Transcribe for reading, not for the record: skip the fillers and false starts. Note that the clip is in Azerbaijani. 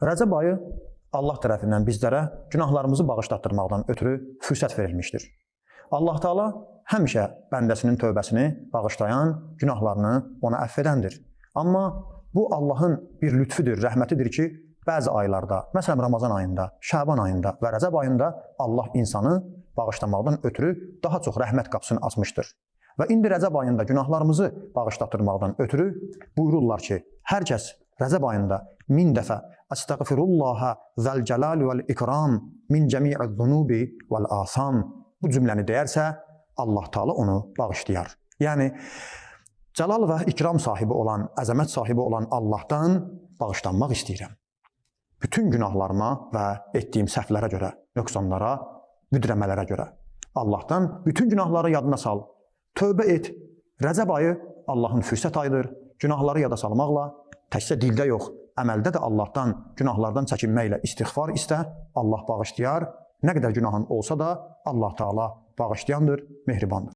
Rəcəb ayı Allah tərəfindən bizlərə günahlarımızı bağışlatdırmaqdan ötürü fürsət verilmişdir. Allah Teala həmişə bəndəsinin tövbəsini bağışlayan, günahlarını ona əfv edəndir. Amma bu Allahın bir lütfüdür, rəhmətidir ki, bəzi aylarda, məsələn Ramazan ayında, Şaban ayında və Rəcəb ayında Allah insanı bağışlamaqdan ötürü daha çox rəhmət qapısını açmışdır. Və indi Rəcəb ayında günahlarımızı bağışlatdırmaqdan ötürü buyururlar ki, hər kəs Rəcəb ayında 1000 dəfə Əstəğfirullaha zəl-cəlal vəl-ikram min cəmi'iz-zunubi vəl-asam bu cümləni deyərsə, Allah Teala onu bağışlayar. Yəni, cəlal və ikram sahibi olan, əzəmət sahibi olan Allahdan bağışlanmaq istəyirəm. Bütün günahlarıma və etdiyim səhvlərə görə, nöqsanlara, müdrəmələrə görə. Allahdan bütün günahları yadına sal, tövbə et. Rəcəb ayı Allahın fürsət ayıdır. Günahları yada salmaqla, təkcə dildə yox, əməldə də Allahdan, günahlardan çəkinməklə istiğfar istə, Allah bağışlayar. Nə qədər günahın olsa da Allah Teala bağışlayandır, mehribandır.